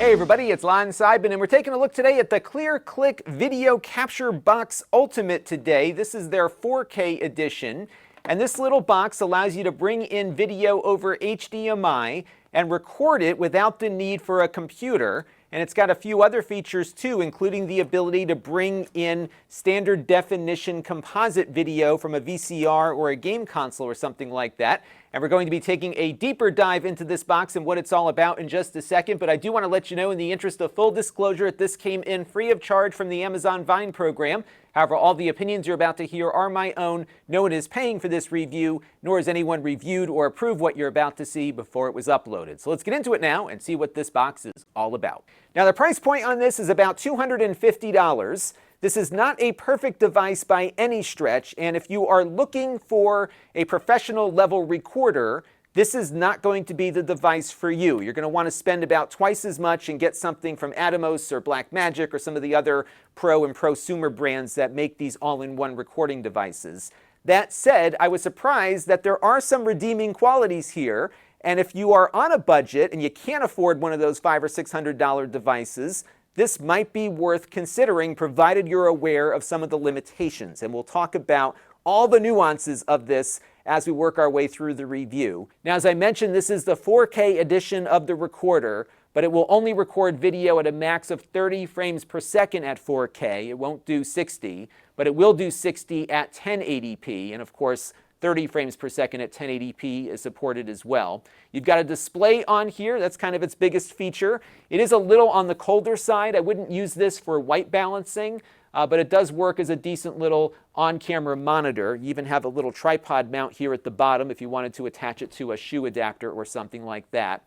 Hey everybody, it's Lon.TV, and we're taking a look today at the ClearClick Video Capture Box Ultimate today. This is their 4K edition, and this little box allows you to bring in video over HDMI and record it without the need for a computer. And it's got a few other features too, including the ability to bring in standard definition composite video from a VCR or a game console or something like that. And we're going to be taking a deeper dive into this box and what it's all about in just a second. But I do want to let you know, in the interest of full disclosure, that this came in free of charge from the Amazon Vine program. However, all the opinions you're about to hear are my own. No one is paying for this review, nor has anyone reviewed or approved what you're about to see before it was uploaded. So let's get into it now and see what this box is all about. Now, the price point on this is about $250. This is not a perfect device by any stretch, and if you are looking for a professional level recorder, this is not going to be the device for you. You're going to want to spend about twice as much and get something from Atomos or Blackmagic or some of the other pro and prosumer brands that make these all-in-one recording devices. That said, I was surprised that there are some redeeming qualities here, and if you are on a budget and you can't afford one of those $500 or $600 devices, this might be worth considering, provided you're aware of some of the limitations. And we'll talk about all the nuances of this as we work our way through the review. Now, as I mentioned, this is the 4K edition of the recorder, but it will only record video at a max of 30 frames per second at 4K. It won't do 60, but it will do 60 at 1080p, and of course, 30 frames per second at 1080p is supported as well. You've got a display on here. That's kind of its biggest feature. It is a little on the colder side. I wouldn't use this for white balancing, but it does work as a decent little on-camera monitor. You even have a little tripod mount here at the bottom if you wanted to attach it to a shoe adapter or something like that.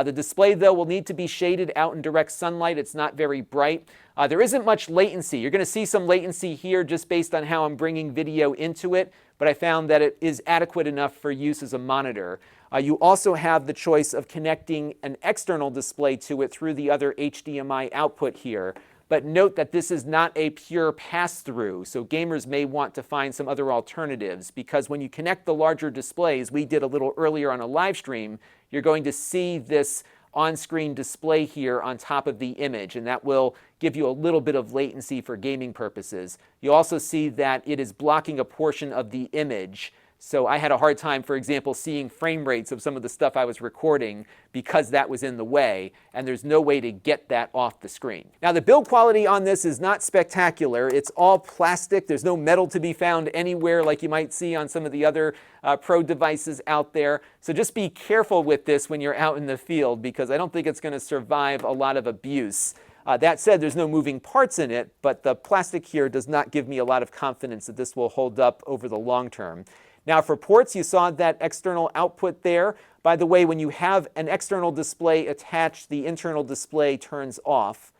The display, though, will need to be shaded out in direct sunlight. It's not very bright. There isn't much latency. You're going to see some latency here just based on how I'm bringing video into it, but I found that it is adequate enough for use as a monitor. You also have the choice of connecting an external display to it through the other HDMI output here. But note that this is not a pure pass-through, so gamers may want to find some other alternatives, because when you connect the larger displays, we did a little earlier on a live stream, you're going to see this on-screen display here on top of the image, and that will give you a little bit of latency for gaming purposes. You also see that it is blocking a portion of the image. So I had a hard time, for example, seeing frame rates of some of the stuff I was recording because that was in the way, and there's no way to get that off the screen. Now, the build quality on this is not spectacular. It's all plastic. There's no metal to be found anywhere like you might see on some of the other pro devices out there. So just be careful with this when you're out in the field, because I don't think it's going to survive a lot of abuse. That said, there's no moving parts in it, but the plastic here does not give me a lot of confidence that this will hold up over the long term. Now, for ports, you saw that external output there. By the way, when you have an external display attached, the internal display turns off.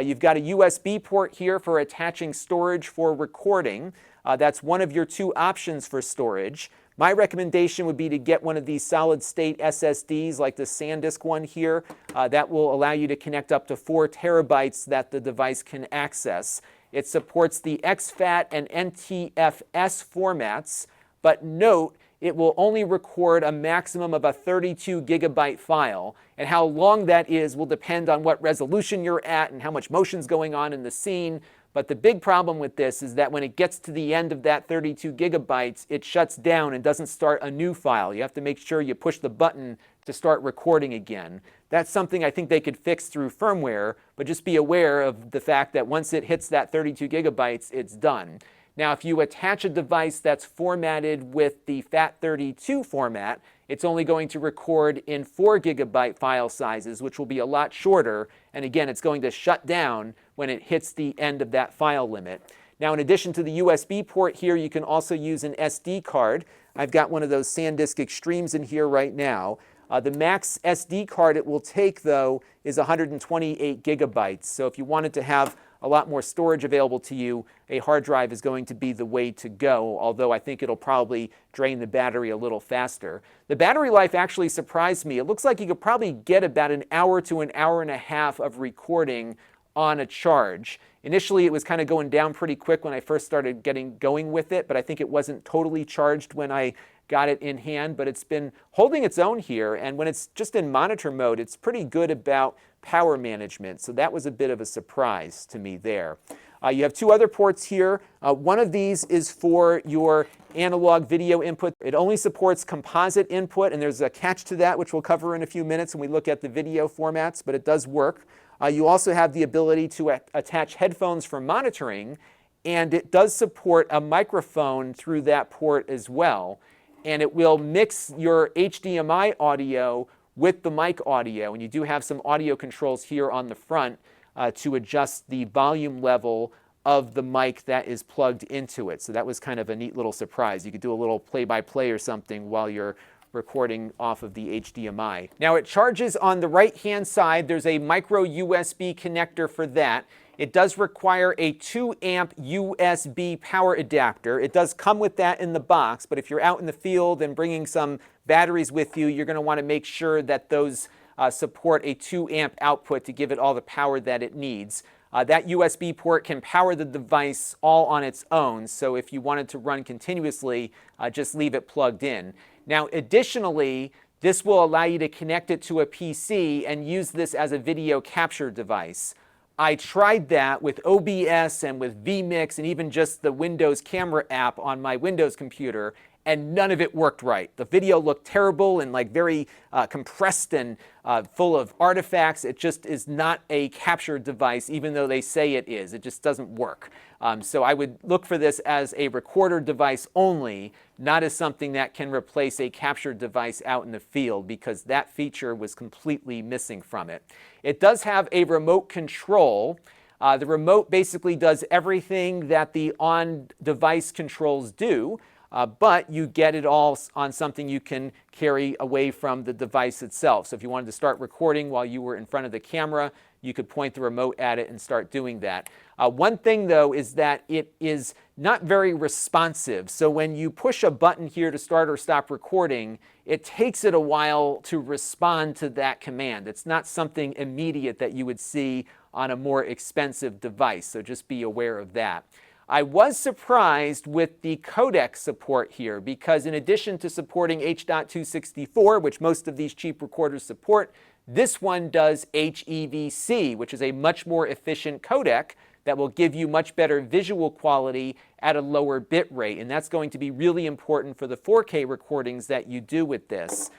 You've got a USB port here for attaching storage for recording. That's one of your two options for storage. My recommendation would be to get one of these solid-state SSDs like the SanDisk one here. That will allow you to connect up to 4 terabytes that the device can access. It supports the exFAT and NTFS formats. But note, it will only record a maximum of a 32 gigabyte file, and how long that is will depend on what resolution you're at and how much motion's going on in the scene. But the big problem with this is that when it gets to the end of that 32 gigabytes, it shuts down and doesn't start a new file. You have to make sure you push the button to start recording again. That's something I think they could fix through firmware, but just be aware of the fact that once it hits that 32 gigabytes, it's done. Now, if you attach a device that's formatted with the FAT32 format, it's only going to record in 4 gigabyte file sizes, which will be a lot shorter. And again, it's going to shut down when it hits the end of that file limit. Now, in addition to the USB port here, you can also use an SD card. I've got one of those SanDisk Extremes in here right now. The max SD card it will take, though, is 128 gigabytes. So if you wanted to have a lot more storage available to you, a hard drive is going to be the way to go, although I think it'll probably drain the battery a little faster. The battery life actually surprised me. It looks like you could probably get about an hour to an hour and a half of recording on a charge. Initially, it was kind of going down pretty quick when I first started getting going with it, but I think it wasn't totally charged when I got it in hand, but it's been holding its own here, and when it's just in monitor mode, it's pretty good about power management, so that was a bit of a surprise to me there. You have two other ports here. One of these is for your analog video input. It only supports composite input, and there's a catch to that, which we'll cover in a few minutes when we look at the video formats, but it does work. You also have the ability to attach headphones for monitoring, and it does support a microphone through that port as well. And it will mix your HDMI audio with the mic audio, and you do have some audio controls here on the front to adjust the volume level of the mic that is plugged into it. So that was kind of a neat little surprise. You could do a little play-by-play or something while you're recording off of the HDMI. Now it charges on the right-hand side. There's a micro USB connector for that. It does require a 2 amp USB power adapter. It does come with that in the box, but if you're out in the field and bringing some batteries with you, you're going to want to make sure that those support a 2 amp output to give it all the power that it needs. That USB port can power the device all on its own, so if you wanted to run continuously, just leave it plugged in. Now additionally, this will allow you to connect it to a PC and use this as a video capture device. I tried that with OBS and with vMix and even just the Windows camera app on my Windows computer, and none of it worked right. The video looked terrible and like very compressed and full of artifacts. It just is not a capture device, even though they say it is. It just doesn't work. So I would look for this as a recorder device only, not as something that can replace a capture device out in the field, because that feature was completely missing from it. It does have a remote control. The remote basically does everything that the on-device controls do, but you get it all on something you can carry away from the device itself. So if you wanted to start recording while you were in front of the camera, you could point the remote at it and start doing that. One thing though is that it is not very responsive. So when you push a button here to start or stop recording, it takes it a while to respond to that command. It's not something immediate that you would see on a more expensive device, so just be aware of that. I was surprised with the codec support here, because in addition to supporting H.264, which most of these cheap recorders support, this one does HEVC, which is a much more efficient codec that will give you much better visual quality at a lower bit rate. And that's going to be really important for the 4K recordings that you do with this.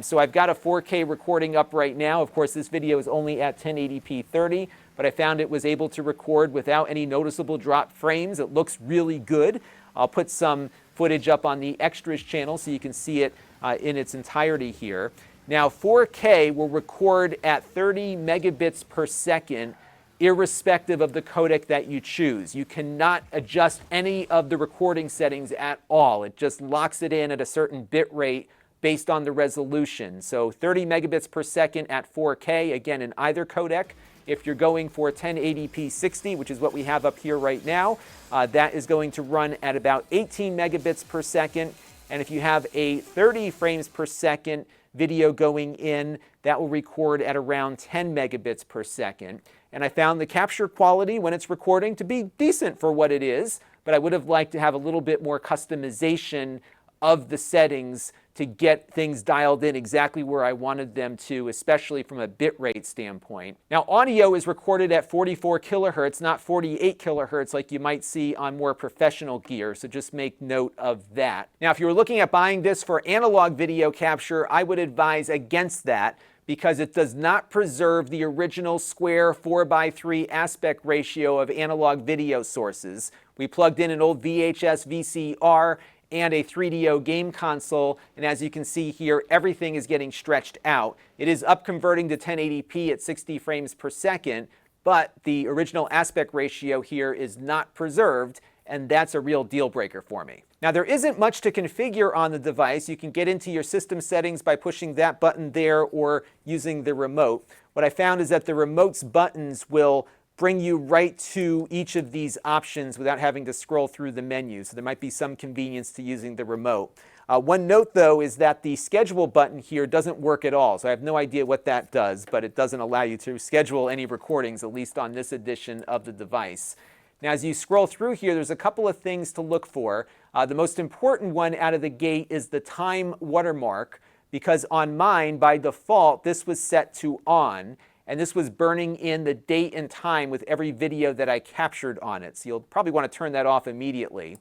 So I've got a 4K recording up right now. Of course, this video is only at 1080p 30, but I found it was able to record without any noticeable drop frames. It looks really good. I'll put some footage up on the extras channel so you can see it in its entirety here. Now 4K will record at 30 megabits per second irrespective of the codec that you choose. You cannot adjust any of the recording settings at all. It just locks it in at a certain bit rate based on the resolution. So 30 megabits per second at 4K, again in either codec. If you're going for 1080p 60, which is what we have up here right now, that is going to run at about 18 megabits per second. And if you have a 30 frames per second video going in, that will record at around 10 megabits per second. And I found the capture quality when it's recording to be decent for what it is, but I would have liked to have a little bit more customization of the settings to get things dialed in exactly where I wanted them to, especially from a bitrate standpoint. Now, audio is recorded at 44 kilohertz, not 48 kilohertz like you might see on more professional gear, so just make note of that. Now, if you were looking at buying this for analog video capture, I would advise against that, because it does not preserve the original square 4:3 aspect ratio of analog video sources. We plugged in an old VHS VCR and a 3DO game console, and as you can see here, everything is getting stretched out. It is up converting to 1080p at 60 frames per second, but the original aspect ratio here is not preserved, and that's a real deal breaker for me. Now, there isn't much to configure on the device. You can get into your system settings by pushing that button there or using the remote. What I found is that the remote's buttons will bring you right to each of these options without having to scroll through the menu. So there might be some convenience to using the remote. One note, though, is that the schedule button here doesn't work at all. So I have no idea what that does, but it doesn't allow you to schedule any recordings, at least on this edition of the device. Now, as you scroll through here, there's a couple of things to look for. The most important one out of the gate is the time watermark, because on mine, by default, this was set to on, and this was burning in the date and time with every video that I captured on it. So you'll probably want to turn that off immediately.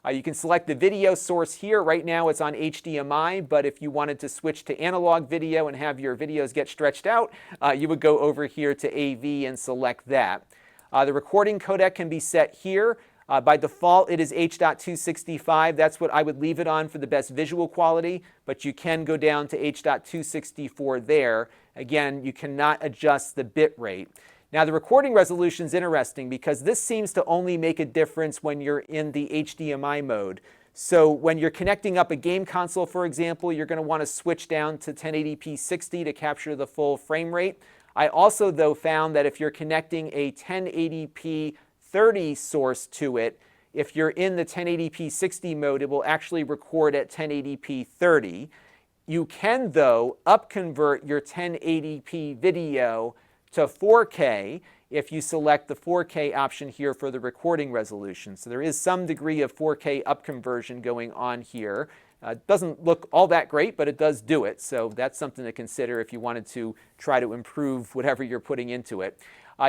You can select the video source here. Right now it's on HDMI, but if you wanted to switch to analog video and have your videos get stretched out, you would go over here to AV and select that. The recording codec can be set here. By default, it is H.265. That's what I would leave it on for the best visual quality, but you can go down to H.264 there. Again, you cannot adjust the bit rate. Now, the recording resolution is interesting because this seems to only make a difference when you're in the HDMI mode. So when you're connecting up a game console, for example, you're going to want to switch down to 1080p 60 to capture the full frame rate. I also, though, found that if you're connecting a 1080p 30 source to it, if you're in the 1080p 60 mode, it will actually record at 1080p 30. You can, though, upconvert your 1080p video to 4K if you select the 4K option here for the recording resolution. So there is some degree of 4K upconversion going on here. It doesn't look all that great, but it does do it. So that's something to consider if you wanted to try to improve whatever you're putting into it.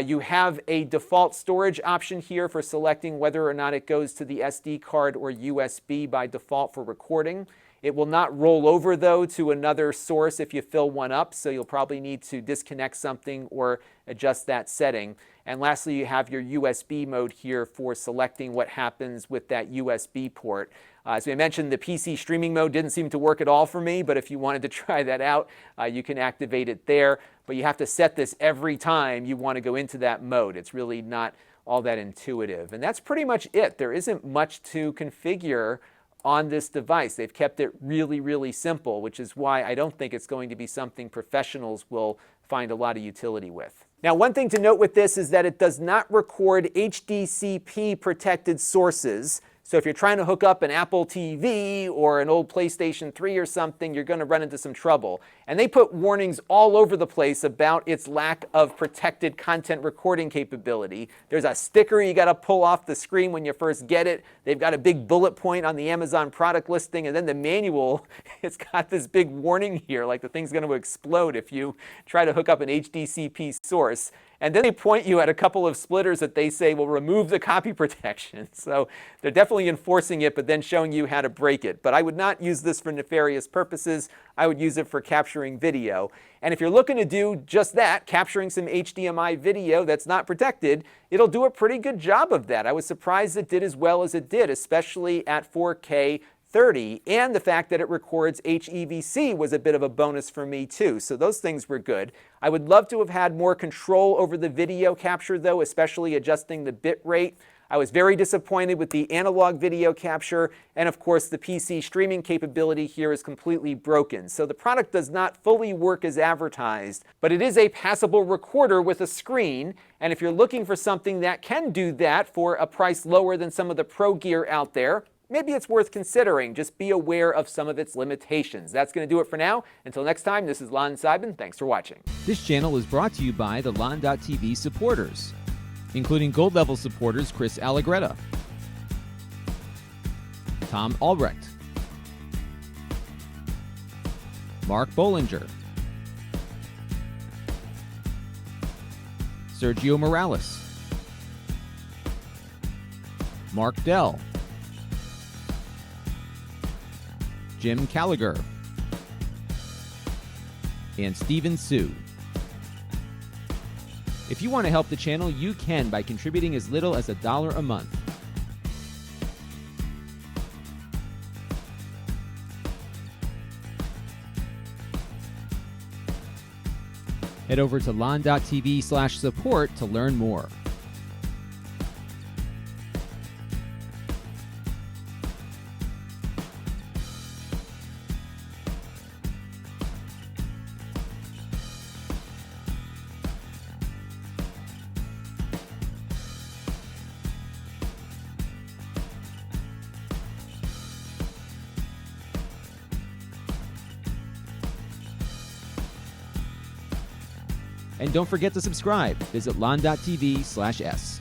You have a default storage option here for selecting whether or not it goes to the SD card or USB by default for recording. It will not roll over, though, to another source if you fill one up, so you'll probably need to disconnect something or adjust that setting. And lastly, you have your USB mode here for selecting what happens with that USB port. As we mentioned, the PC streaming mode didn't seem to work at all for me, but if you wanted to try that out, you can activate it there. But you have to set this every time you want to go into that mode. It's really not all that intuitive. And that's pretty much it. There isn't much to configure on this device. They've kept it really, really simple, which is why I don't think it's going to be something professionals will find a lot of utility with. Now, one thing to note with this is that it does not record HDCP protected sources. So if you're trying to hook up an Apple TV or an old PlayStation 3 or something, you're going to run into some trouble. And they put warnings all over the place about its lack of protected content recording capability. There's a sticker you got to pull off the screen when you first get it. They've got a big bullet point on the Amazon product listing, and then the manual, it's got this big warning here, like the thing's going to explode if you try to hook up an HDCP source. And then they point you at a couple of splitters that they say will remove the copy protection. So they're definitely enforcing it, but then showing you how to break it. But I would not use this for nefarious purposes. I would use it for capturing video. And if you're looking to do just that, capturing some HDMI video that's not protected, it'll do a pretty good job of that. I was surprised it did as well as it did, especially at 4K 30, and the fact that it records HEVC was a bit of a bonus for me too. So those things were good. I would love to have had more control over the video capture, though, especially adjusting the bit rate. I was very disappointed with the analog video capture, and of course the PC streaming capability here is completely broken. So the product does not fully work as advertised, but it is a passable recorder with a screen, and if you're looking for something that can do that for a price lower than some of the pro gear out there, maybe it's worth considering. Just be aware of some of its limitations. That's going to do it for now. Until next time, this is Lon.TV. Thanks for watching. This channel is brought to you by the Lon.TV supporters, including gold level supporters Chris Allegretta, Tom Albrecht, Mark Bollinger, Sergio Morales, Mark Dell, Jim Gallagher, and Stephen Sue. If you want to help the channel, you can by contributing as little as $1 a month. Head over to Lon.TV/support to learn more. And don't forget to subscribe. Visit Lon.TV/s.